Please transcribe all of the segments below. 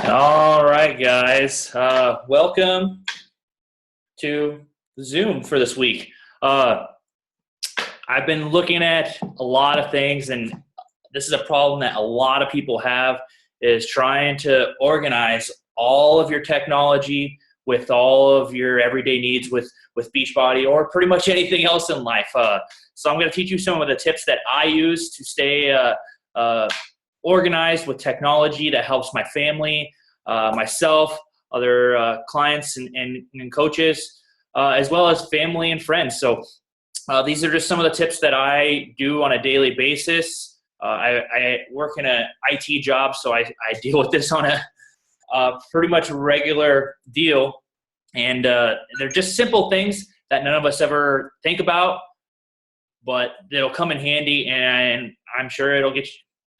All right, guys. Welcome to Zoom for this week. I've been looking at a lot of things, and this is a problem that a lot of people have, is trying to organize all of your technology with all of your everyday needs with Beachbody or pretty much anything else in life. So I'm going to teach you some of the tips that I use to stay organized with technology that helps my family, myself, other clients and coaches, as well as family and friends. So these are just some of the tips that I do on a daily basis. I work in an IT job, so I deal with this on a pretty much regular deal. And they're just simple things that none of us ever think about, but they'll come in handy, and I'm sure it'll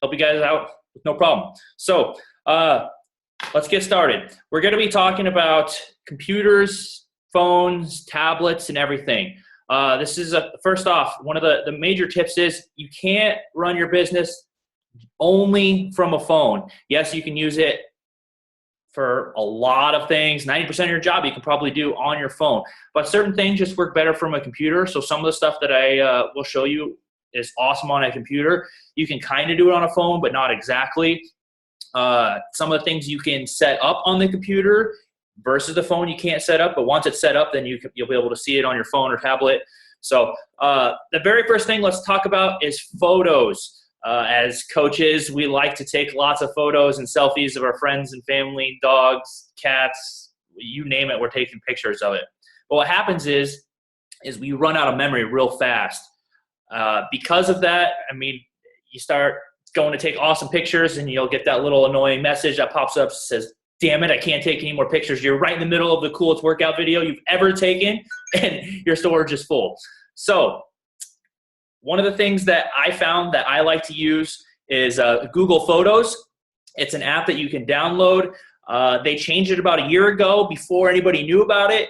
help you guys out with no problem. So let's get started. We're going to be talking about computers, phones, tablets, and everything. This is first off, one of the major tips is you can't run your business only from a phone. Yes, you can use it for a lot of things. 90% of your job you can probably do on your phone, but certain things just work better from a computer. So some of the stuff that I will show you is awesome on a computer. You can kind of do it on a phone, but not exactly. Some of the things you can set up on the computer versus the phone you can't set up, but once it's set up, then you'll be able to see it on your phone or tablet. So the very first thing let's talk about is photos. As coaches, we like to take lots of photos and selfies of our friends and family, dogs, cats, you name it, we're taking pictures of it. But what happens is we run out of memory real fast. Because of that, I mean, you start going to take awesome pictures and you'll get that little annoying message that pops up that says, damn it, I can't take any more pictures. You're right in the middle of the coolest workout video you've ever taken and your storage is full. So one of the things that I found that I like to use is Google Photos. It's an app that you can download. They changed it about a year ago before anybody knew about it.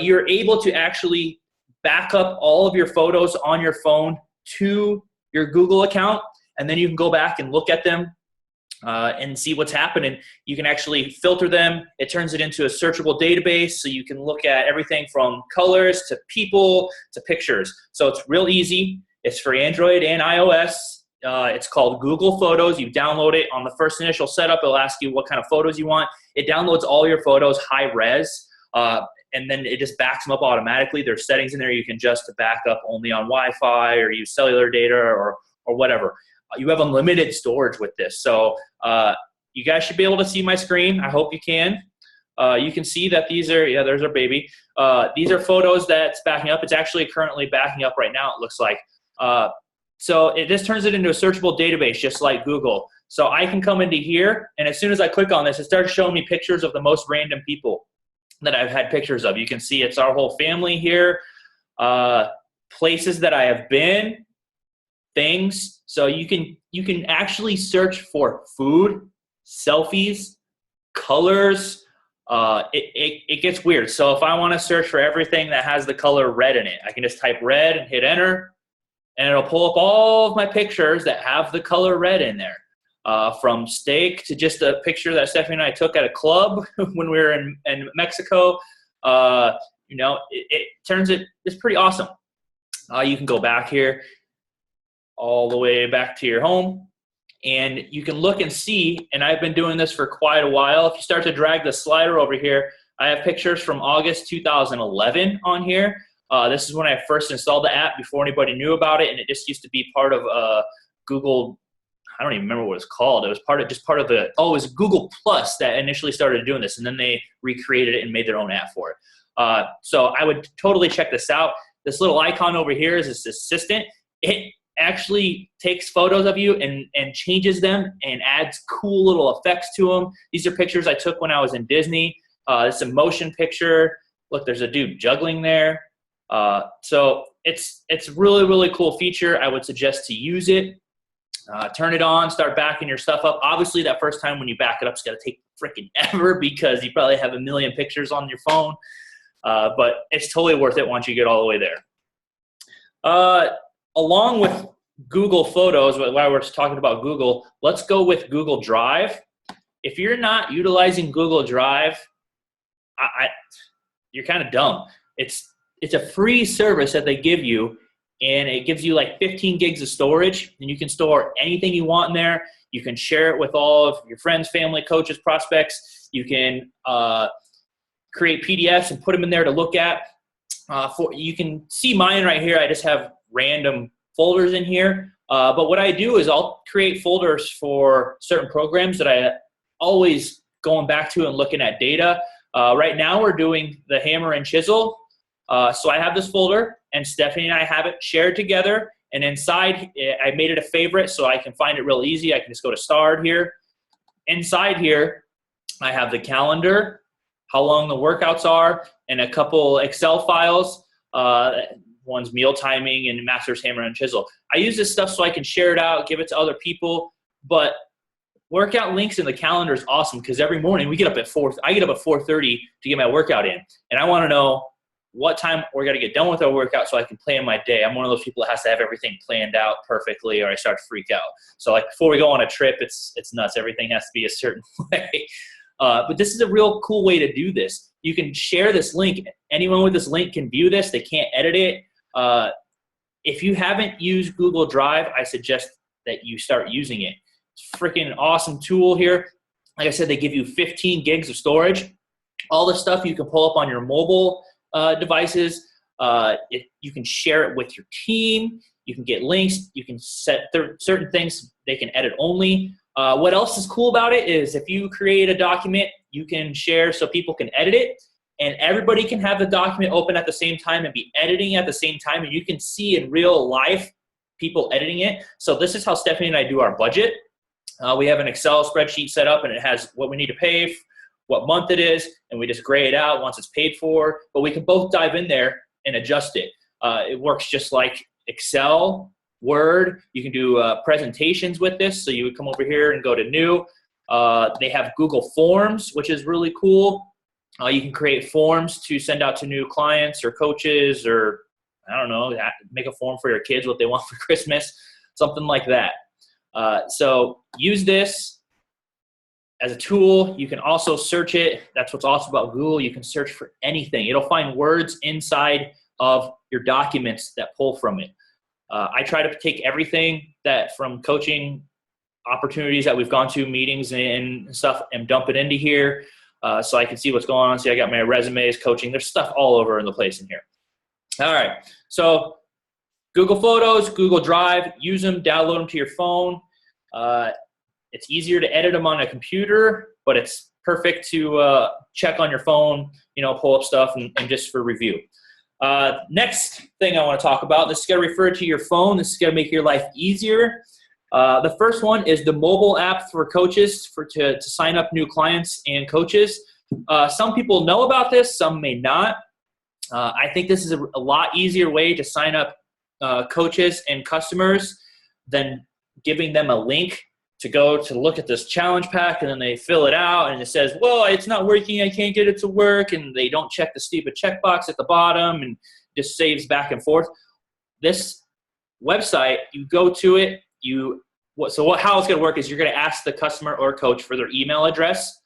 You're able to actually back up all of your photos on your phone to your Google account, and then you can go back and look at them and see what's happening. You can actually filter them. It turns it into a searchable database, so you can look at everything from colors to people to pictures. So it's real easy. It's for Android and iOS. It's called Google Photos. You download it. On the first initial setup, it'll ask you what kind of photos you want. It downloads all your photos high res, and then it just backs them up automatically. There's settings in there you can adjust to back up only on Wi-Fi or use cellular data or whatever. You have unlimited storage with this. So you guys should be able to see my screen. I hope you can. You can see that these are, yeah, there's our baby. These are photos that's backing up. It's actually currently backing up right now, it looks like. So this turns it into a searchable database, just like Google. So I can come into here, and as soon as I click on this, it starts showing me pictures of the most random people that I've had pictures of. You can see it's our whole family here, places that I have been, things. So you can actually search for food, selfies, colors. It gets weird. So if I want to search for everything that has the color red in it, I can just type red and hit enter, and it'll pull up all of my pictures that have the color red in there. From steak to just a picture that Stephanie and I took at a club when we were in Mexico. It turns it's pretty awesome. You can go back here all the way back to your home, and you can look and see, and I've been doing this for quite a while. If you start to drag the slider over here, I have pictures from August 2011 on here. This is when I first installed the app before anybody knew about it, and it just used to be part of Google. I don't even remember what it's called. It was part of it was Google Plus that initially started doing this, and then they recreated it and made their own app for it. So I would totally check this out. This little icon over here is this assistant. It actually takes photos of you and changes them and adds cool little effects to them. These are pictures I took when I was in Disney. It's a motion picture. Look, there's a dude juggling there. So it's really, really cool feature. I would suggest to use it. Turn it on, start backing your stuff up. Obviously, that first time when you back it up, it's got to take freaking ever because you probably have a million pictures on your phone. But it's totally worth it once you get all the way there. Along with Google Photos, while we're talking about Google, let's go with Google Drive. if you're not utilizing Google Drive, you're kind of dumb. It's a free service that they give you, and it gives you like 15 gigs of storage, and you can store anything you want in there. You can share it with all of your friends, family, coaches, prospects. You can create PDFs and put them in there to look at. You can see mine right here. I just have random folders in here. But what I do is I'll create folders for certain programs that I always going back to and looking at data. Right now we're doing the hammer and chisel. So I have this folder, and Stephanie and I have it shared together. And inside, I made it a favorite so I can find it real easy. I can just go to starred here. Inside here, I have the calendar, how long the workouts are, and a couple Excel files. One's meal timing and master's hammer and chisel. I use this stuff so I can share it out, give it to other people. But workout links in the calendar is awesome because every morning we get up at 4. I get up at 4:30 to get my workout in, and I want to know what time we're going to get done with our workout so I can plan my day. I'm one of those people that has to have everything planned out perfectly or I start to freak out. So like before we go on a trip, it's nuts. Everything has to be a certain way. But this is a real cool way to do this. You can share this link. Anyone with this link can view this. They can't edit it. If you haven't used Google Drive, I suggest that you start using it. It's a freaking awesome tool here. Like I said, they give you 15 gigs of storage. All the stuff you can pull up on your mobile devices. You can share it with your team. You can get links. You can set certain things they can edit only. What else is cool about it is if you create a document, you can share so people can edit it, and everybody can have the document open at the same time and be editing at the same time, and you can see in real life people editing it. So this is how Stephanie and I do our budget. We have an Excel spreadsheet set up, and it has what we need to pay, what month it is, and we just gray it out once it's paid for. But we can both dive in there and adjust it. It works just like Excel, Word. You can do presentations with this. So you would come over here and go to new. They have Google Forms, which is really cool. You can create forms to send out to new clients or coaches, or I don't know, make a form for your kids, what they want for Christmas, something like that. So use this as a tool. You can also search it. That's what's awesome about Google. You can search for anything. It'll find words inside of your documents that pull from it. I try to take everything that from coaching opportunities that we've gone to, meetings and stuff, and dump it into here so I can see what's going on. See, I got my resumes, coaching. There's stuff all over in the place in here. All right. So Google Photos, Google Drive, use them, download them to your phone. It's easier to edit them on a computer, but it's perfect to check on your phone, pull up stuff and just for review. Next thing I want to talk about, this is going to refer to your phone. This is going to make your life easier. The first one is the mobile app for coaches to sign up new clients and coaches. Some people know about this, some may not. I think this is a lot easier way to sign up coaches and customers than giving them a link to go to look at this challenge pack, and then they fill it out and it says, well, it's not working, I can't get it to work, and they don't check the stupid checkbox at the bottom and just saves back and forth. This website, you go to it, how it's going to work is you're going to ask the customer or coach for their email address,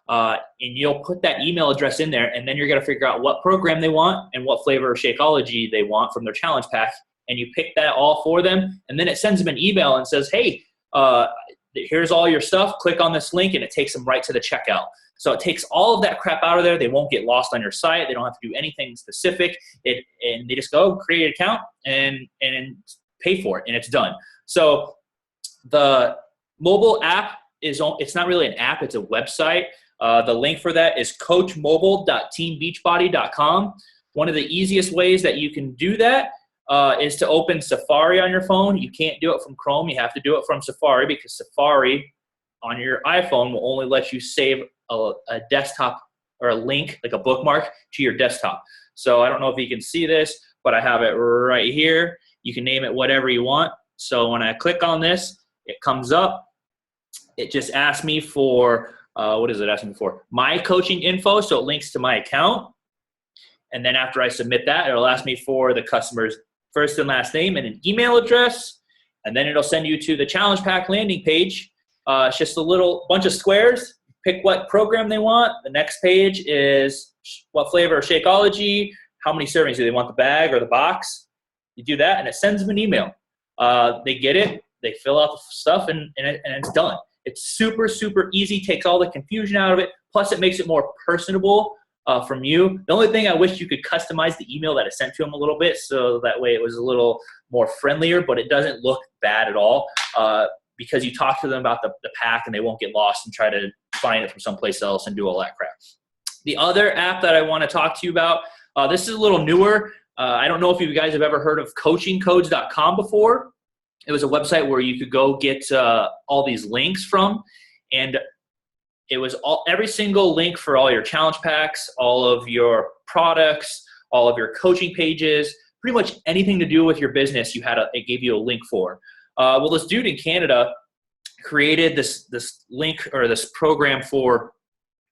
and you'll put that email address in there, and then you're going to figure out what program they want and what flavor of Shakeology they want from their challenge pack, and you pick that all for them, and then it sends them an email and says, hey, here's all your stuff, click on this link, and it takes them right to the checkout. So it takes all of that crap out of there. They won't get lost on your site. They don't have to do anything specific. And they just go create an account and pay for it, and it's done. So the mobile app it's not really an app, it's a website. The link for that is coachmobile.teambeachbody.com. One of the easiest ways that you can do that is to open Safari on your phone. You can't do it from Chrome. You have to do it from Safari because Safari on your iPhone will only let you save a desktop or a link, like a bookmark, to your desktop. So I don't know if you can see this, but I have it right here. You can name it whatever you want. So when I click on this, it comes up. It just asks me for, what is it asking me for? My coaching info, so it links to my account. And then after I submit that, it'll ask me for the customer's first and last name and an email address, and then it'll send you to the challenge pack landing page. It's just a little bunch of squares. Pick what program they want. The next page is what flavor of Shakeology, how many servings do they want, the bag or the box. You do that, and it sends them an email. They get it, they fill out the stuff, and it's done. It's super, super easy, takes all the confusion out of it, plus it makes it more personable from you. The only thing I wish you could customize the email that is sent to them a little bit, so that way it was a little more friendlier, but it doesn't look bad at all because you talk to them about the pack and they won't get lost and try to find it from someplace else and do all that crap. The other app that I want to talk to you about, this is a little newer. I don't know if you guys have ever heard of coachingcodes.com before. It was a website where you could go get all these links from, and it was every single link for all your challenge packs, all of your products, all of your coaching pages, pretty much anything to do with your business. It gave you a link for. Well, this dude in Canada created this link or this program for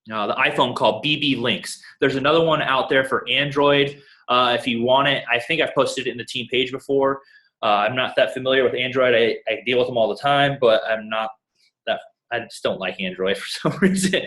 the iPhone called BB Links. There's another one out there for Android. If you want it, I think I've posted it in the team page before. I'm not that familiar with Android. I deal with them all the time, but I just don't like Android for some reason.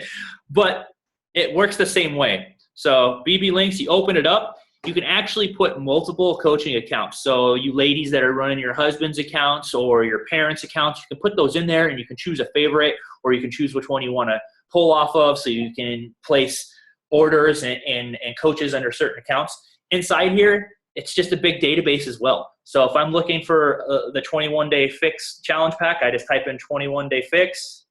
But it works the same way. So BB Links, you open it up, you can actually put multiple coaching accounts. So you ladies that are running your husband's accounts or your parents' accounts, you can put those in there and you can choose a favorite, or you can choose which one you want to pull off of, so you can place orders and coaches under certain accounts. Inside here, it's just a big database as well. So if I'm looking for the 21-day fix challenge pack, I just type in 21-day fix.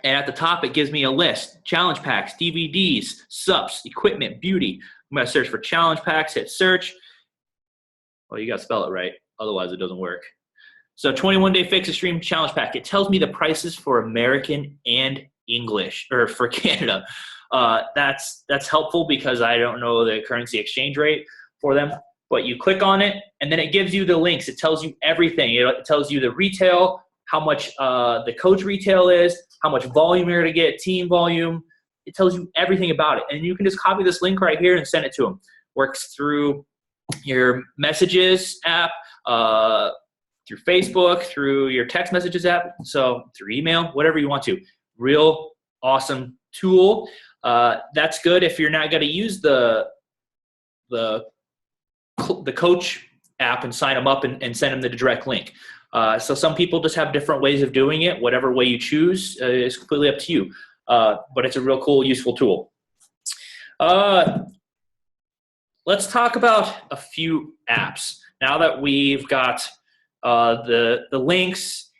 And at the top, it gives me a list: challenge packs, DVDs, SUPs, equipment, beauty. I'm going to search for challenge packs, hit search. Well, you got to spell it right. Otherwise, it doesn't work. So 21-day fix extreme challenge pack. It tells me the prices for American and English, or for Canada. That's helpful because I don't know the currency exchange rate for them. But you click on it, and then it gives you the links. It tells you everything. It tells you the retail, how much the coach retail is, how much volume you're going to get, team volume. It tells you everything about it. And you can just copy this link right here and send it to them. Works through your messages app, through Facebook, through your text messages app, so through email, whatever you want to. Real awesome tool. That's good if you're not going to use the coach app and sign them up and send them the direct link. So some people just have different ways of doing it. Whatever way you choose is completely up to you. But it's a real cool, useful tool. Let's talk about a few apps. Now that we've got the links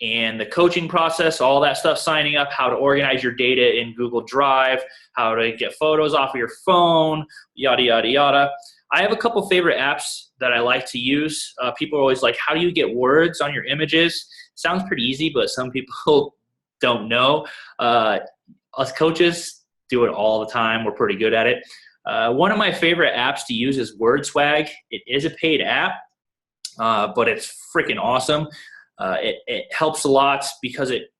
and the coaching process, all that stuff, signing up, how to organize your data in Google Drive, how to get photos off of your phone, yada, yada, yada. I have a couple favorite apps that I like to use. People are always like, how do you get words on your images? Sounds pretty easy, but some people don't know. Us coaches do it all the time. We're pretty good at it. One of my favorite apps to use is WordSwag. It is a paid app, but it's freaking awesome. It helps a lot because it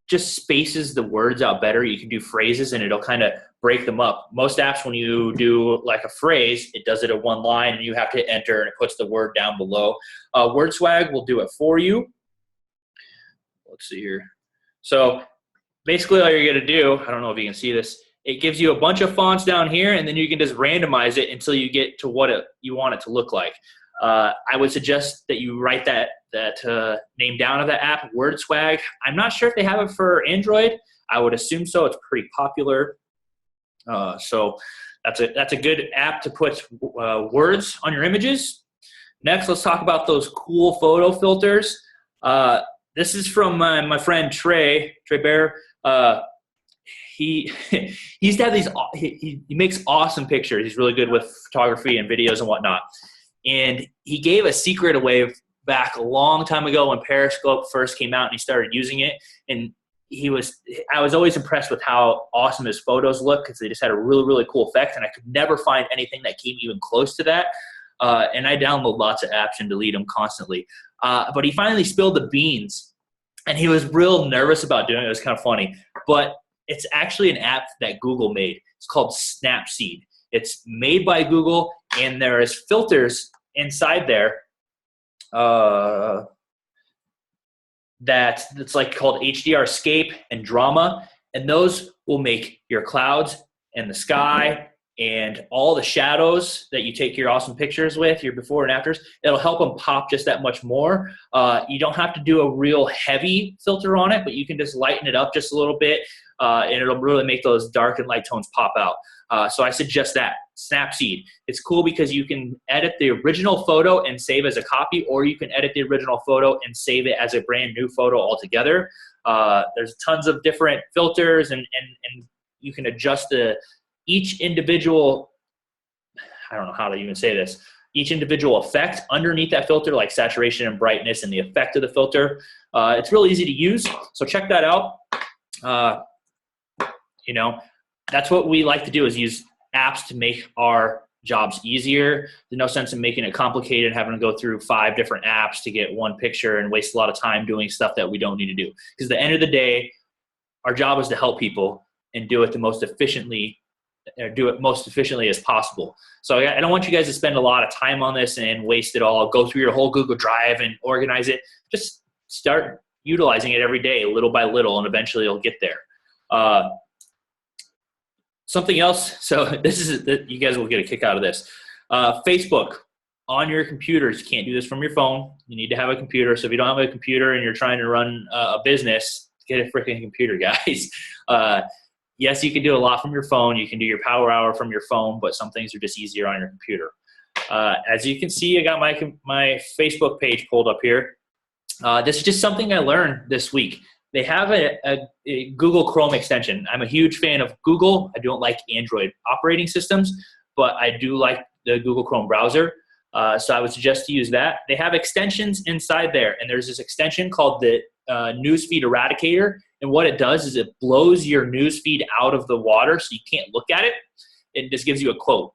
just spaces the words out better. You can do phrases and it'll kind of break them up. Most apps, when you do like a phrase, it does it in one line and you have to hit enter and it puts the word down below. WordSwag will do it for you. Let's see here. So basically all you're going to do, I don't know if you can see this, it gives you a bunch of fonts down here and then you can just randomize it until you get to what you want it to look like. I would suggest that you write that name down of that app, WordSwag. I'm not sure if they have it for Android. I would assume so. It's pretty popular. So that's a good app to put words on your images. Next, let's talk about those cool photo filters. This is from my friend Trey Bear. He used to have these. He makes awesome pictures. He's really good with photography and videos and whatnot. And he gave a secret away back a long time ago when Periscope first came out and he started using it. And I was always impressed with how awesome his photos look because they just had a really, really cool effect. And I could never find anything that came even close to that. And I download lots of apps and delete them constantly. But he finally spilled the beans and he was real nervous about doing it. It was kind of funny. But it's actually an app that Google made. It's called Snapseed. It's made by Google, and there is filters inside there. that's like called HDR Escape and Drama, and those will make your clouds and the sky and all the shadows that you take your awesome pictures with, your before and afters, it'll help them pop just that much more. You don't have to do a real heavy filter on it, but you can just lighten it up just a little bit, and it'll really make those dark and light tones pop out. So I suggest that. Snapseed. It's cool because you can edit the original photo and save as a copy, or you can edit the original photo and save it as a brand new photo altogether. There's tons of different filters, and you can adjust each individual, I don't know how to even say this, each individual effect underneath that filter, like saturation and brightness and the effect of the filter. It's really easy to use, so check that out. You know, that's what we like to do, is use apps to make our jobs easier. There's no sense in making it complicated and having to go through 5 different apps to get one picture and waste a lot of time doing stuff that we don't need to do. Because at the end of the day, our job is to help people and do it most efficiently as possible. So I don't want you guys to spend a lot of time on this and waste it all, go through your whole Google Drive and organize it. Just start utilizing it every day, little by little, and eventually you'll get there. Something else, so you guys will get a kick out of this. Facebook on your computers. You can't do this from your phone. You need to have a computer. So if you don't have a computer and you're trying to run a business, get a freaking computer, guys. Yes, you can do a lot from your phone. You can do your power hour from your phone, but some things are just easier on your computer. As you can see, I got my Facebook page pulled up here. This is just something I learned this week. They have a Google Chrome extension. I'm a huge fan of Google. I don't like Android operating systems, but I do like the Google Chrome browser. So I would suggest to use that. They have extensions inside there, and there's this extension called the Newsfeed Eradicator. And what it does is it blows your newsfeed out of the water so you can't look at it. It just gives you a quote.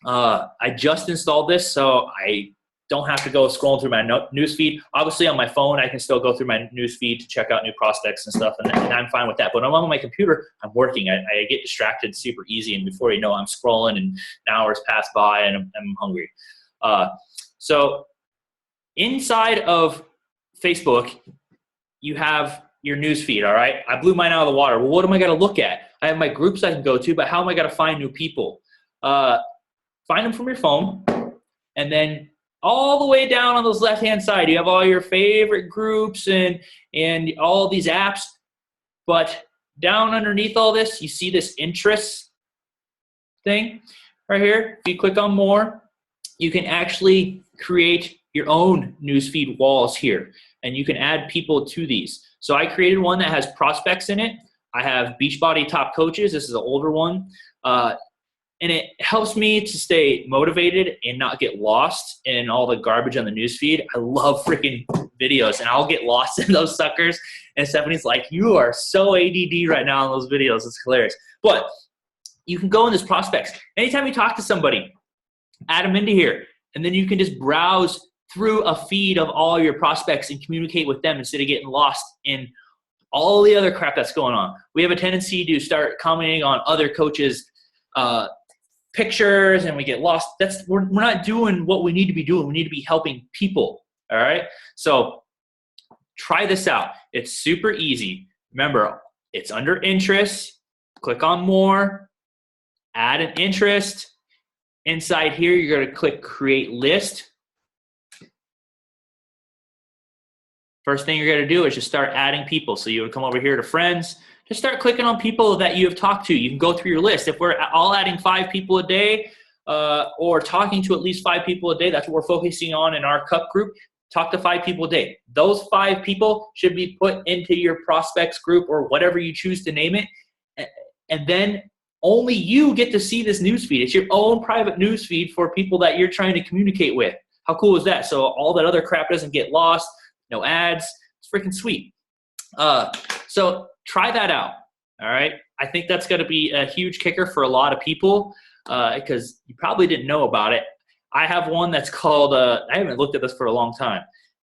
I just installed this, so I don't have to go scrolling through my newsfeed. Obviously, on my phone, I can still go through my newsfeed to check out new prospects and stuff, and I'm fine with that. But when I'm on my computer, I'm working. I get distracted super easy, and before you know, I'm scrolling, and hours pass by, and I'm hungry. So inside of Facebook, you have your newsfeed, all right? I blew mine out of the water. Well, what am I going to look at? I have my groups I can go to, but how am I going to find new people? Find them from your phone, and then all the way down on this left-hand side, you have all your favorite groups and all these apps. But down underneath all this, you see this interests thing right here. If you click on more, you can actually create your own newsfeed walls here, and you can add people to these. So I created one that has prospects in it. I have Beachbody Top Coaches. This is an older one. And it helps me to stay motivated and not get lost in all the garbage on the newsfeed. I love freaking videos, and I'll get lost in those suckers. And Stephanie's like, you are so ADD right now on those videos. It's hilarious. But you can go in this prospects. Anytime you talk to somebody, add them into here. And then you can just browse through a feed of all your prospects and communicate with them instead of getting lost in all the other crap that's going on. We have a tendency to start commenting on other coaches' pictures, and we get lost. We're not doing what we need to be doing. We need to be helping people, all right? So try this out. It's super easy. Remember, it's under interest. Click on more, add an interest. Inside here, you're going to click create list. First thing you're going to do is just start adding people. So you would come over here to friends. Just start clicking on people that you have talked to. You can go through your list. If we're all adding 5 people a day or talking to at least 5 people a day, that's what we're focusing on in our cup group. Talk to 5 people a day. Those 5 people should be put into your prospects group or whatever you choose to name it. And then only you get to see this newsfeed. It's your own private newsfeed for people that you're trying to communicate with. How cool is that? So all that other crap doesn't get lost. No ads. It's freaking sweet. So try that out, all right? I think that's going to be a huge kicker for a lot of people because you probably didn't know about it. I have one that's called, I haven't looked at this for a long time.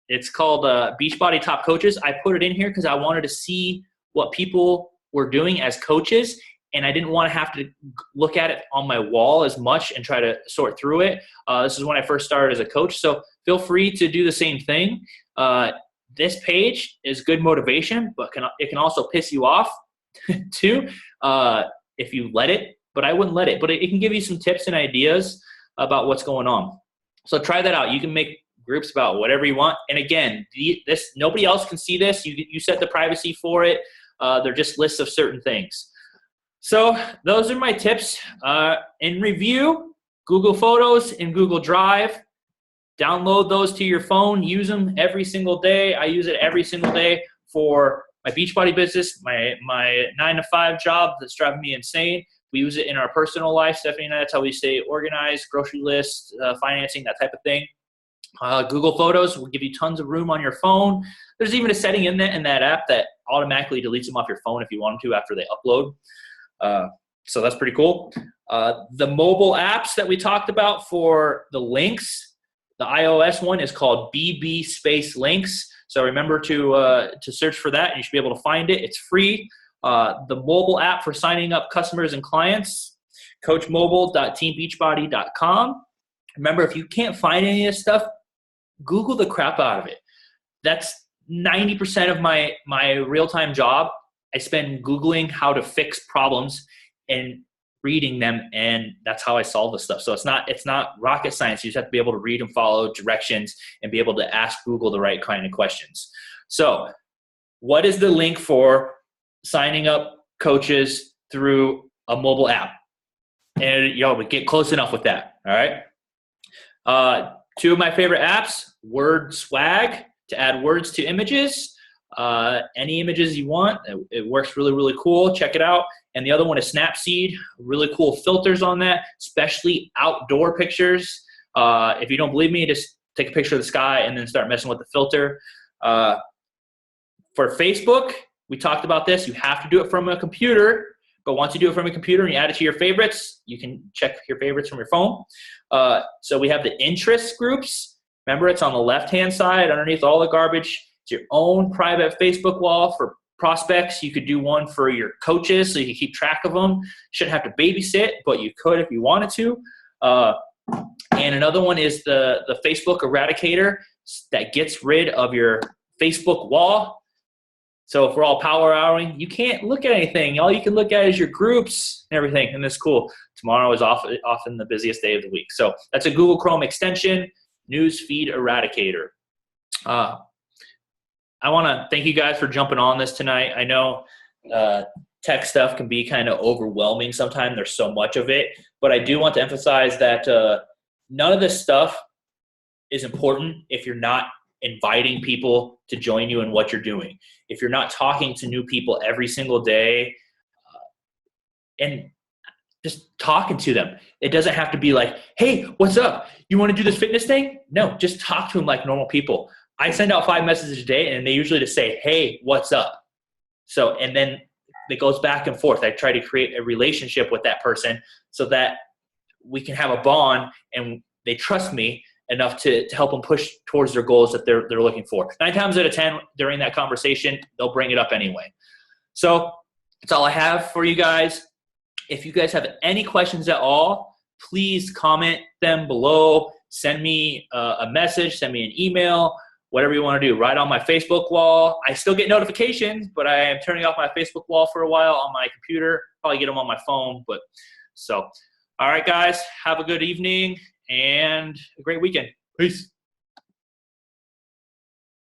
It's called Beachbody Top Coaches. I put it in here because I wanted to see what people were doing as coaches, and I didn't want to have to look at it on my wall as much and try to sort through it. This is when I first started as a coach, so feel free to do the same thing. this page is good motivation, but it can also piss you off too if you let it. But I wouldn't let it. But it can give you some tips and ideas about what's going on. So try that out. You can make groups about whatever you want. And again, this nobody else can see this. You set the privacy for it. They're just lists of certain things. So those are my tips. In review, Google Photos and Google Drive. Download those to your phone. Use them every single day. I use it every single day for my Beachbody business, my 9-to-5 job that's driving me insane. We use it in our personal life. Stephanie and I, that's how we stay organized, grocery lists, financing, that type of thing. Google Photos will give you tons of room on your phone. There's even a setting in that app that automatically deletes them off your phone if you want them to after they upload. So that's pretty cool. The mobile apps that we talked about for the links, the iOS one is called BB Space Links. So remember to search for that, and you should be able to find it. It's free. The mobile app for signing up customers and clients, coachmobile.teambeachbody.com. Remember, if you can't find any of this stuff, Google the crap out of it. That's 90% of my real-time job. I spend Googling how to fix problems and reading them, and that's how I solve this stuff. So it's not rocket science. You just have to be able to read and follow directions and be able to ask Google the right kind of questions. So what is the link for signing up coaches through a mobile app? And we get close enough with that. All right. Two of my favorite apps, WordSwag to add words to images. Any images you want. It works really, really cool. Check it out. And the other one is Snapseed. Really cool filters on that, especially outdoor pictures. If you don't believe me, just take a picture of the sky and then start messing with the filter. For Facebook, we talked about this. You have to do it from a computer. But once you do it from a computer and you add it to your favorites, you can check your favorites from your phone. So we have the interest groups. Remember, it's on the left-hand side underneath all the garbage. It's your own private Facebook wall for prospects. You could do one for your coaches so you can keep track of them. Shouldn't have to babysit, but you could if you wanted to. And another one is the Facebook Eradicator that gets rid of your Facebook wall. So if we're all power houring, you can't look at anything. All you can look at is your groups and everything, and that's cool. Tomorrow is often the busiest day of the week. So that's a Google Chrome extension, Newsfeed Eradicator. I want to thank you guys for jumping on this tonight. I know tech stuff can be kind of overwhelming sometimes. There's so much of it. But I do want to emphasize that none of this stuff is important if you're not inviting people to join you in what you're doing. If you're not talking to new people every single day and just talking to them. It doesn't have to be like, hey, what's up? You want to do this fitness thing? No, just talk to them like normal people. I send out 5 messages a day, and they usually just say, hey, what's up? So, and then it goes back and forth. I try to create a relationship with that person so that we can have a bond and they trust me enough to help them push towards their goals that they're looking for. 9 times out of 10 during that conversation, they'll bring it up anyway. So that's all I have for you guys. If you guys have any questions at all, please comment them below. Send me a message, send me an email, whatever you want to do. Right on my Facebook wall. I still get notifications, but I am turning off my Facebook wall for a while on my computer. Probably get them on my phone. But so, all right, guys, have a good evening and a great weekend. Peace.